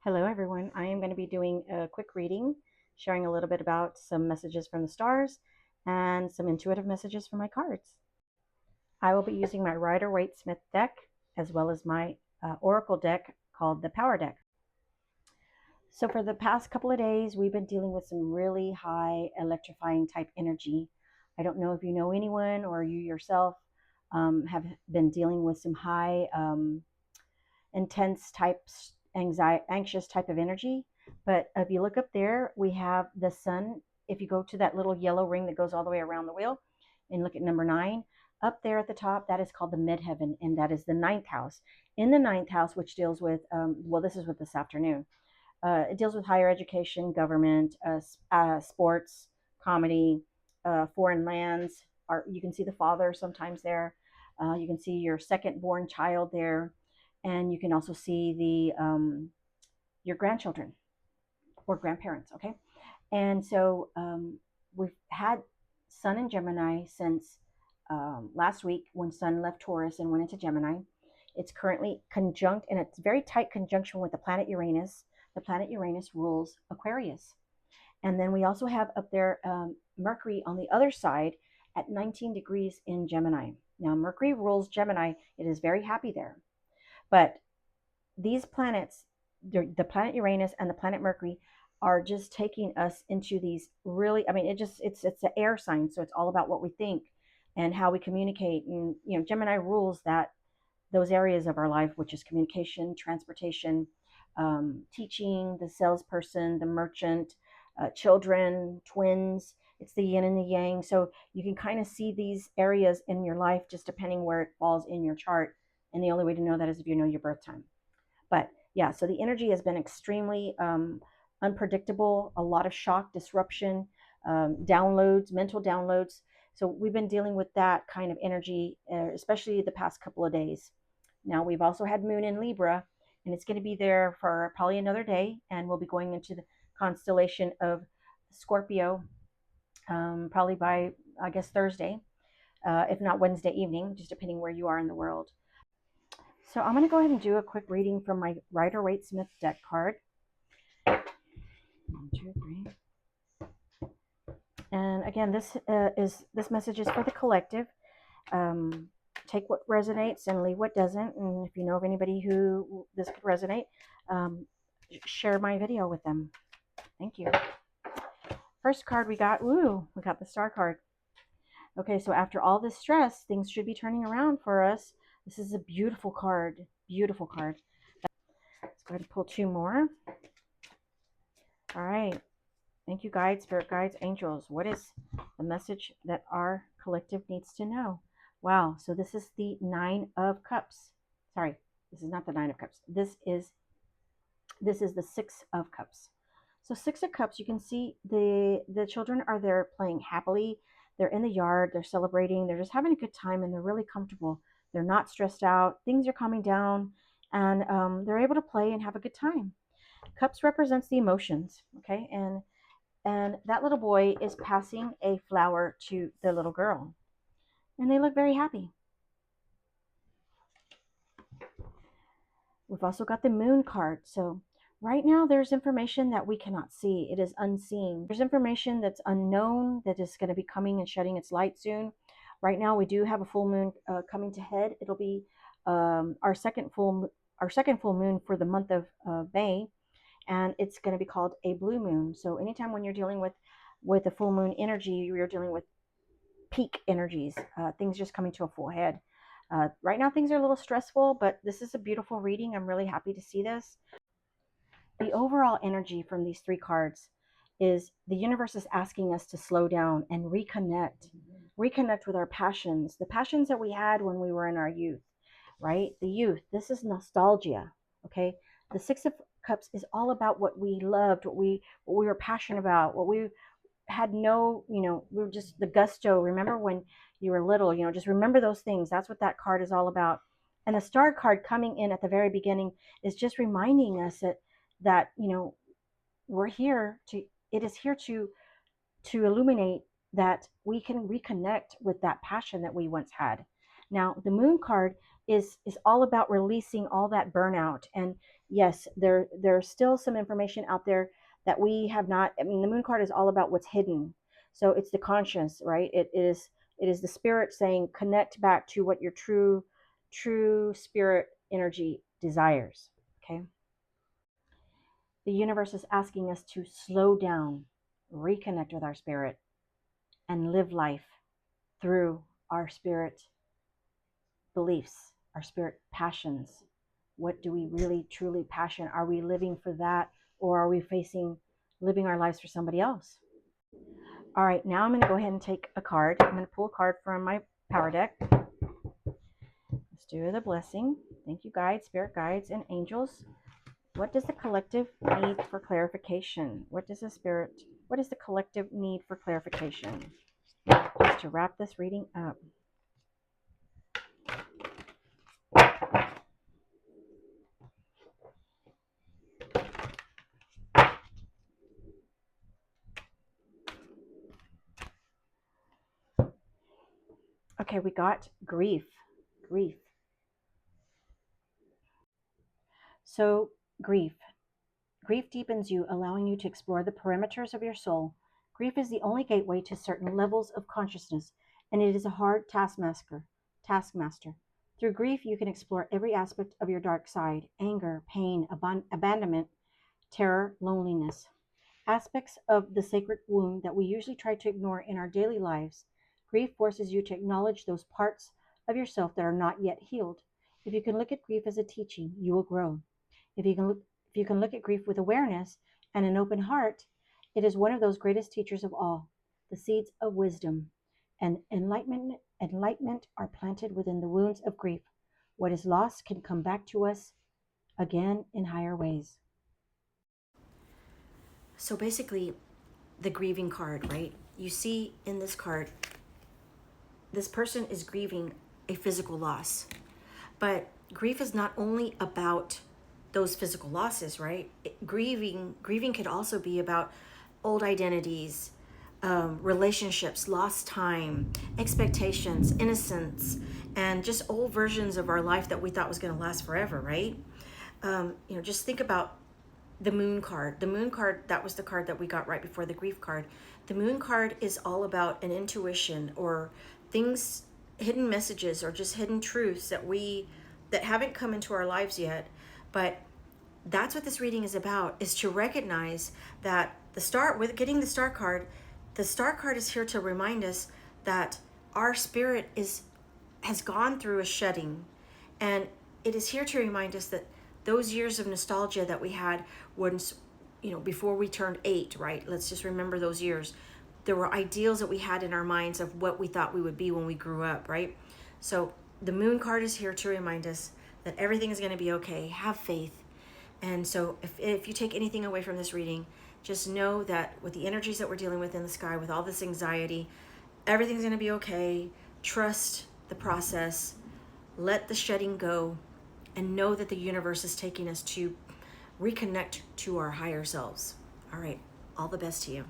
Hello, everyone. I am going to be doing a quick reading, sharing a little bit about some messages from the stars and some intuitive messages from my cards. I will be using my Rider-Waite-Smith deck as well as my Oracle deck called the Power Deck. So for the past couple of days, we've been dealing with some really high electrifying type energy. I don't know if you know anyone or you yourself have been dealing with some high intense types, anxious type of energy. But if you look up there, we have the sun. If you go to that little yellow ring that goes all the way around the wheel and look at number 9, up there at the top, that is called the midheaven, and that is the ninth house. In the ninth house, which deals with, well, this is with this afternoon. It deals with higher education, government, sports, comedy, foreign lands. You can see the father sometimes there. You can see your second born child there, and you can also see the your grandchildren or grandparents. Okay, and so we've had Sun in Gemini since last week when Sun left Taurus and went into Gemini. It's currently conjunct, and it's very tight conjunction with the planet Uranus. The planet Uranus rules Aquarius. And then we also have up there Mercury on the other side at 19 degrees in Gemini. Now, Mercury rules Gemini. It is very happy there. But these planets, the planet Uranus and the planet Mercury, are just taking us into these really, I mean, it's an air sign. So it's all about what we think and how we communicate. And, Gemini rules those areas of our life, which is communication, transportation, teaching, the salesperson, the merchant, children, twins. It's the yin and the yang. So you can kind of see these areas in your life just depending where it falls in your chart. And the only way to know that is if you know your birth time. But yeah, so the energy has been extremely unpredictable, a lot of shock, disruption, downloads, mental downloads. So we've been dealing with that kind of energy, especially the past couple of days. Now we've also had Moon in Libra, and it's going to be there for probably another day, and we'll be going into the constellation of Scorpio probably by, I guess, Thursday, if not Wednesday evening, just depending where you are in the world. So I'm going to go ahead and do a quick reading from my Rider-Waite-Smith deck card. 1, 2, 3. And again, this message is for the collective. Take what resonates and leave what doesn't. And if you know of anybody who this could resonate, share my video with them. Thank you. First card we got, we got the Star card. Okay, so after all this stress, things should be turning around for us. This is a beautiful card. Beautiful card. Let's go ahead and pull 2 more. All right. Thank you, guides, spirit guides, angels. What is the message that our collective needs to know? Wow. So this is the 9 of Cups. Sorry, this is not the 9 of Cups. This is the 6 of Cups. So 6 of Cups, you can see the children are there playing happily. They're in the yard. They're celebrating. They're just having a good time, and they're really comfortable. They're not stressed out. Things are calming down, and they're able to play and have a good time. Cups represents the emotions, okay? And that little boy is passing a flower to the little girl, and they look very happy. We've also got the Moon card. So right now there's information that we cannot see. It is unseen. There's information that's unknown that is going to be coming and shedding its light soon. Right now we do have a full moon coming to head. It'll be our second full moon for the month of May, and it's going to be called a blue moon. So anytime when you're dealing with the full moon energy, you're dealing with peak energies, things just coming to a full head. Right now things are a little stressful, but this is a beautiful reading. I'm really happy to see this. The overall energy from these 3 cards is the universe is asking us to slow down and reconnect with our passions, the passions that we had when we were in our youth, right? The youth, this is nostalgia, okay? The 6 of Cups is all about what we loved, what we were passionate about, what we had we were just the gusto. Remember when you were little, just remember those things. That's what that card is all about. And the Star card coming in at the very beginning is just reminding us that we're here it is here to illuminate that we can reconnect with that passion that we once had. Now, the Moon card is all about releasing all that burnout. And yes, there's still some information out there that we have not. I mean, the moon card is all about what's hidden. So it's the conscience, right? It is the spirit saying connect back to what your true spirit energy desires. Okay. The universe is asking us to slow down, reconnect with our spirit, and live life through our spirit beliefs, our spirit passions. What do we really truly passion? Are we living for that, or are we facing living our lives for somebody else? All right, now I'm going to go ahead and take a card. I'm going to pull a card from my power deck. Let's do the blessing. Thank you, guides, spirit guides, and angels. What does the collective need for clarification? What does the collective need for clarification? Just to wrap this reading up. Okay, we got grief. Grief. So, grief. Grief deepens you, allowing you to explore the perimeters of your soul. Grief is the only gateway to certain levels of consciousness, and it is a hard taskmaster. Through grief, you can explore every aspect of your dark side: anger, pain, abandonment, terror, loneliness. Aspects of the sacred wound that we usually try to ignore in our daily lives. Grief forces you to acknowledge those parts of yourself that are not yet healed. If you can look at grief as a teaching, you will grow. If you can look at grief with awareness and an open heart, it is one of those greatest teachers of all. The seeds of wisdom and enlightenment are planted within the wounds of grief. What is lost can come back to us again in higher ways. So basically, the grieving card, right? You see in this card, this person is grieving a physical loss. But grief is not only about those physical losses, right? Grieving could also be about old identities, relationships, lost time, expectations, innocence, and just old versions of our life that we thought was going to last forever, right? Just think about the moon card. The moon card, that was the card that we got right before the grief card. The moon card is all about an intuition or things, hidden messages, or just hidden truths that haven't come into our lives yet. But that's what this reading is about, is to recognize that with getting the star card is here to remind us that our spirit has gone through a shedding, and it is here to remind us that those years of nostalgia that we had once, before we turned 8, right? Let's just remember those years. There were ideals that we had in our minds of what we thought we would be when we grew up, right? So the moon card is here to remind us that everything is going to be okay. Have faith. And so if you take anything away from this reading, just know that with the energies that we're dealing with in the sky, with all this anxiety, everything's going to be okay. Trust the process. Let the shedding go. And know that the universe is taking us to reconnect to our higher selves. All right. All the best to you.